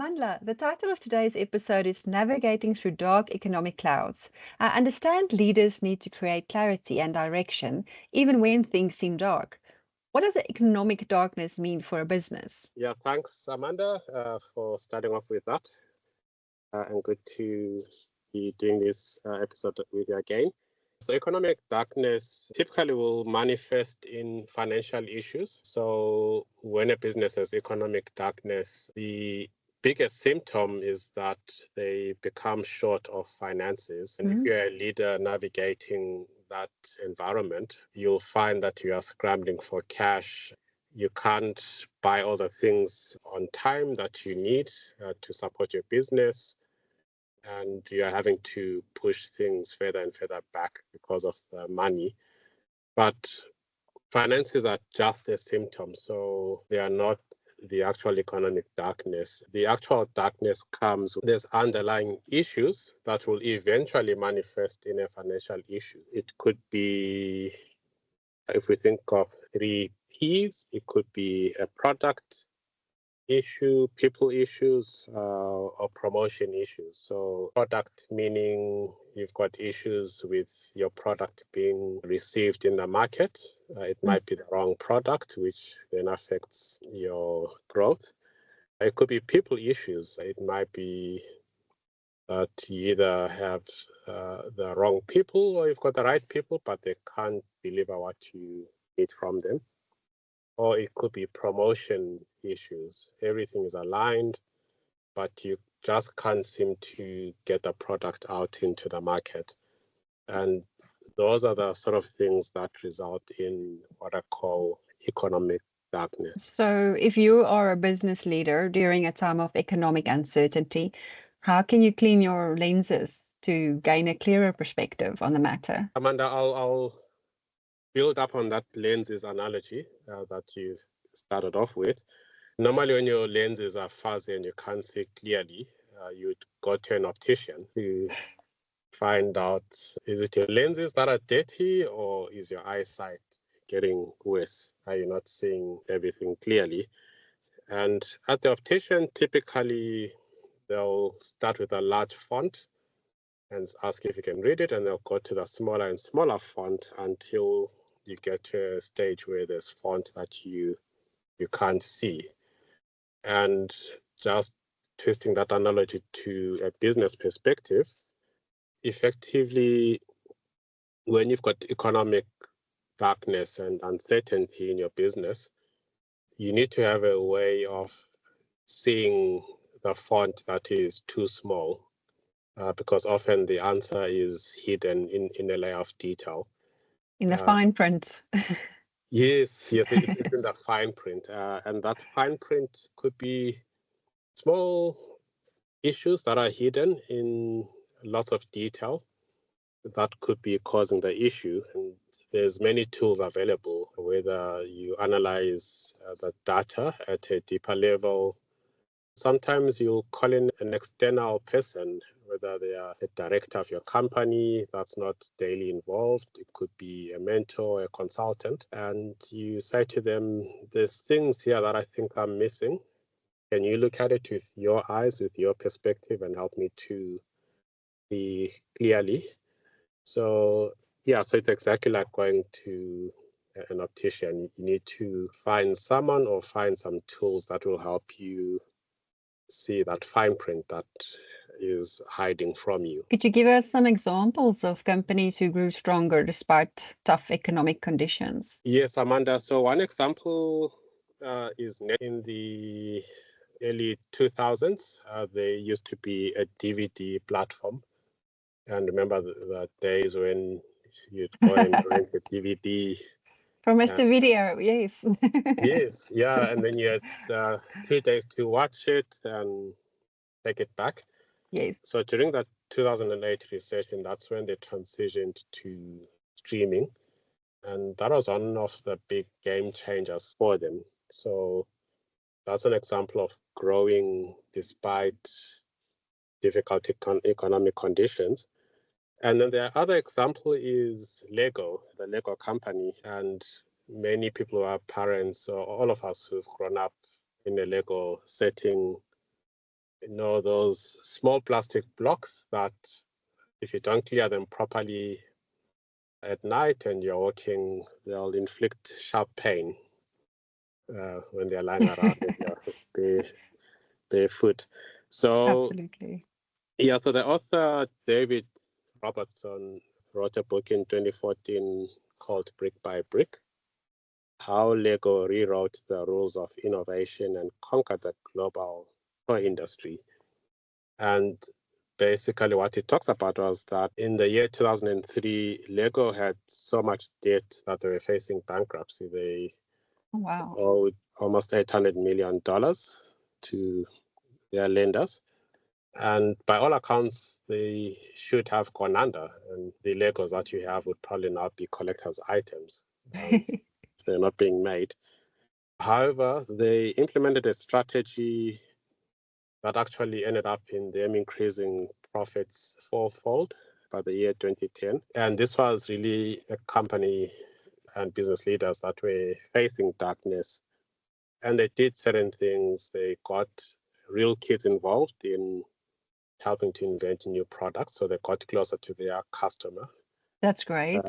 Mandla, the title of today's episode is Navigating Through Dark Economic Clouds. I understand leaders need to create clarity and direction even when things seem dark. What does economic darkness mean for a business? Yeah, thanks, Amanda, for starting off with that. And good to be doing this episode with you again. So, economic darkness typically will manifest in financial issues. So, when a business has economic darkness, the biggest symptom is that they become short of finances. And if you're a leader navigating that environment, you'll find that you are scrambling for cash. You can't buy all the things on time that you need to support your business, and you're having to push things further and further back because of the money. But finances are just a symptom, so they are not the actual economic darkness. The actual darkness comes when there's underlying issues that will eventually manifest in a financial issue. It could be, if we think of three P's, it could be a product issue, people issues, or promotion issues. So product meaning you've got issues with your product being received in the market. It might be the wrong product, which then affects your growth. It could be people issues. It might be that you either have the wrong people or you've got the right people, but they can't deliver what you need from them. Or it could be promotion issues. Everything is aligned, but you just can't seem to get the product out into the market. And those are the sort of things that result in what I call economic darkness. So, if you are a business leader during a time of economic uncertainty, how can you clean your lenses to gain a clearer perspective on the matter? Amanda, I'll build up on that lenses analogy that you've started off with. Normally, when your lenses are fuzzy and you can't see clearly, you'd go to an optician to find out, is it your lenses that are dirty or is your eyesight getting worse? Are you not seeing everything clearly? And at the optician, typically they'll start with a large font and ask if you can read it, and they'll go to the smaller and smaller font until you get to a stage where there's font that you can't see. And just twisting that analogy to a business perspective, effectively, when you've got economic darkness and uncertainty in your business, you need to have a way of seeing the font that is too small, because often the answer is hidden in a layer of detail. In the fine print. Yes, it's in the fine print. And that fine print could be small issues that are hidden in lots of detail that could be causing the issue. And there's many tools available, whether you analyze the data at a deeper level. Sometimes you call in an external person, whether they are a director of your company that's not daily involved. It could be a mentor, a consultant, and you say to them, there's things here that I think I'm missing. Can you look at it with your eyes, with your perspective, and help me to see clearly? So it's exactly like going to an optician. You need to find someone or find some tools that will help you see that fine print that is hiding from you. Could you give us some examples of companies who grew stronger despite tough economic conditions? Yes, Amanda. So one example is in the early 2000s. There used to be a DVD platform. And remember the days when you'd go and rent a DVD. From Mr. Video, yes. Yes, yeah. And then you had 2 days to watch it and take it back. Yes. So during that 2008 recession, that's when they transitioned to streaming. And that was one of the big game changers for them. So that's an example of growing despite difficult economic conditions. And then the other example is Lego, the Lego company. And many people who are parents, or all of us who've grown up in a Lego setting, those small plastic blocks that if you don't clear them properly at night and you're walking, they'll inflict sharp pain when they're lying around in your barefoot. So, Absolutely. yeah, so the author, David Robertson, wrote a book in 2014 called Brick by Brick, How Lego Rewrote the Rules of Innovation and Conquered the Global Toy Industry. And basically what he talks about was that in the year 2003, Lego had so much debt that they were facing bankruptcy. They Wow. owed almost $800 million to their lenders. And by all accounts, they should have gone under. And the Legos that you have would probably now be collector's items. They're not being made. However, they implemented a strategy that actually ended up in them increasing profits fourfold by the year 2010. And this was really a company and business leaders that were facing darkness. And they did certain things. They got real kids involved in helping to invent new products. So they got closer to their customer. That's great.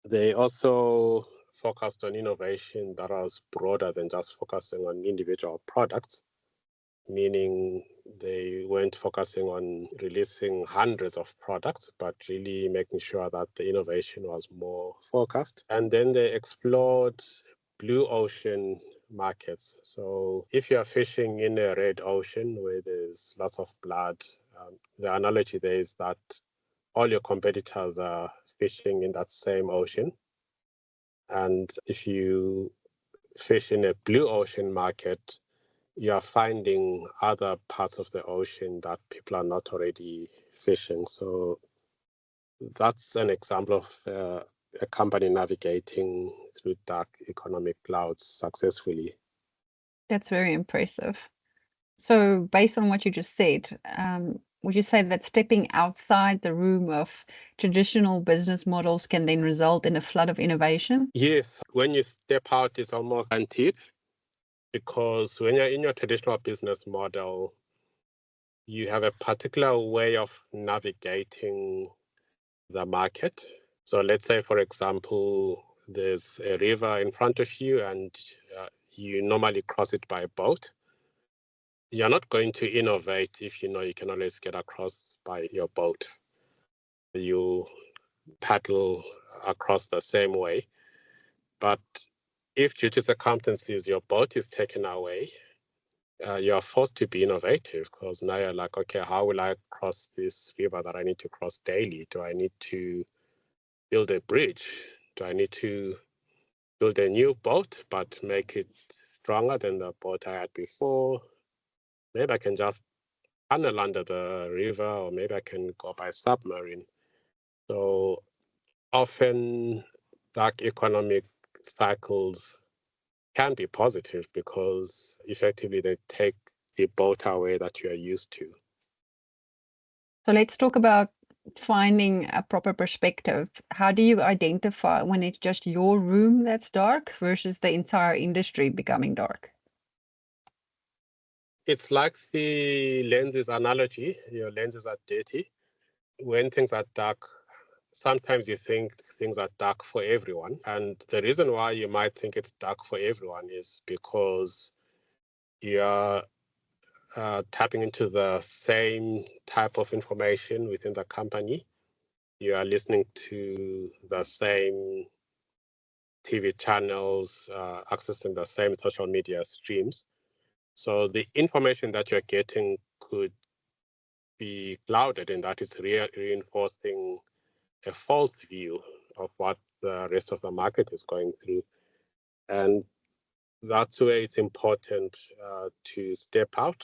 They also focused on innovation that was broader than just focusing on individual products, meaning they weren't focusing on releasing hundreds of products, but really making sure that the innovation was more focused. And then they explored blue ocean markets. So if you're fishing in a red ocean where there's lots of blood, the analogy there is that all your competitors are fishing in that same ocean. And if you fish in a blue ocean market, you are finding other parts of the ocean that people are not already fishing. So that's an example of a company navigating through dark economic clouds successfully. That's very impressive. So, based on what you just said, would you say that stepping outside the room of traditional business models can then result in a flood of innovation? Yes, when you step out, it's almost guaranteed because when you're in your traditional business model, you have a particular way of navigating the market. So let's say, for example, there's a river in front of you and you normally cross it by boat. You're not going to innovate if you know you can always get across by your boat. You paddle across the same way. But if due to circumstances your boat is taken away, you are forced to be innovative because now you're like, okay, how will I cross this river that I need to cross daily? Do I need to build a bridge? Do I need to build a new boat but make it stronger than the boat I had before? Maybe I can just tunnel under the river, or maybe I can go by submarine. So often dark economic cycles can be positive because effectively they take the boat away that you are used to. So, let's talk about finding a proper perspective. How do you identify when it's just your room that's dark versus the entire industry becoming dark? It's like the lenses analogy. Your lenses are dirty. When things are dark, sometimes you think things are dark for everyone. And the reason why you might think it's dark for everyone is because you're tapping into the same type of information within the company. You are listening to the same TV channels, accessing the same social media streams. So the information that you're getting could be clouded in that it's reinforcing a false view of what the rest of the market is going through. And that's where it's important to step out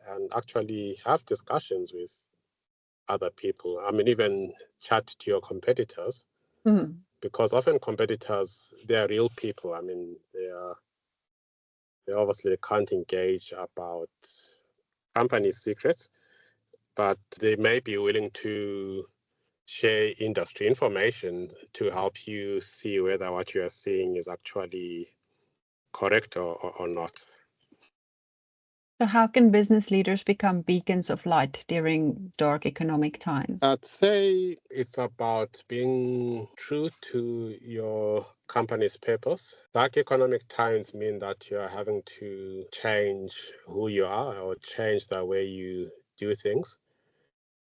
and actually have discussions with other people. I mean, even chat to your competitors, because often competitors, they're real people. I mean, they obviously can't engage about company secrets, but they may be willing to share industry information to help you see whether what you are seeing is actually correct or not. So, how can business leaders become beacons of light during dark economic times? I'd say it's about being true to your company's purpose. Dark economic times mean that you are having to change who you are or change the way you do things.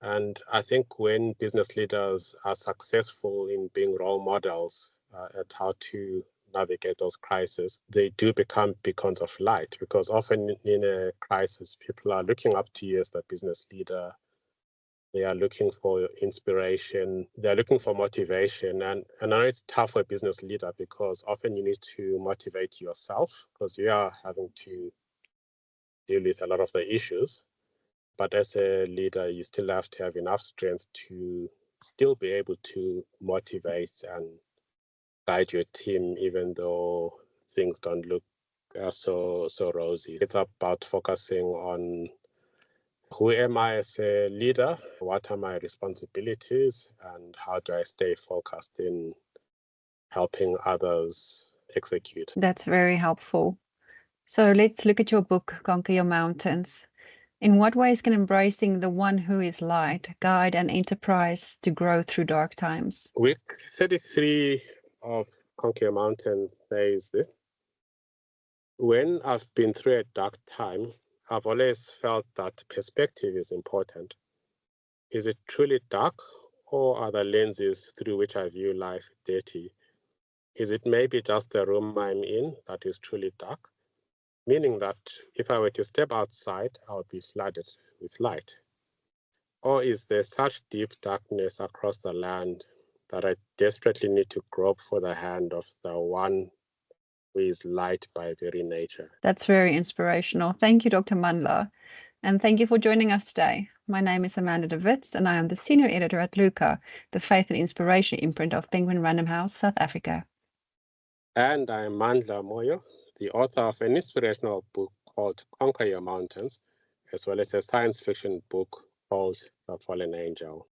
And I think when business leaders are successful in being role models at how to navigate those crises, they do become beacons of light, because often in a crisis, people are looking up to you as the business leader. They are looking for inspiration. They're looking for motivation. And I know it's tough for a business leader because often you need to motivate yourself because you are having to deal with a lot of the issues. But as a leader, you still have to have enough strength to still be able to motivate and guide your team, even though things don't look so rosy. It's about focusing on who am I as a leader, what are my responsibilities, and how do I stay focused in helping others execute. That's very helpful. So, let's look at your book, Conquer Your Mountains. In what ways can embracing the one who is light guide an enterprise to grow through dark times? Week 33 of Conquer Mountain says this: when I've been through a dark time, I've always felt that perspective is important. Is it truly dark, or are the lenses through which I view life dirty? Is it maybe just the room I'm in that is truly dark? Meaning that if I were to step outside, I would be flooded with light. Or is there such deep darkness across the land that I desperately need to grope for the hand of the one who is light by very nature? That's very inspirational. Thank you, Dr. Mandla. And thank you for joining us today. My name is Amanda de Wits, and I am the senior editor at Luca, the faith and inspiration imprint of Penguin Random House, South Africa. And I am Mandla Moyo, the author of an inspirational book called Conquer Your Mountains, as well as a science fiction book called The Fallen Angel.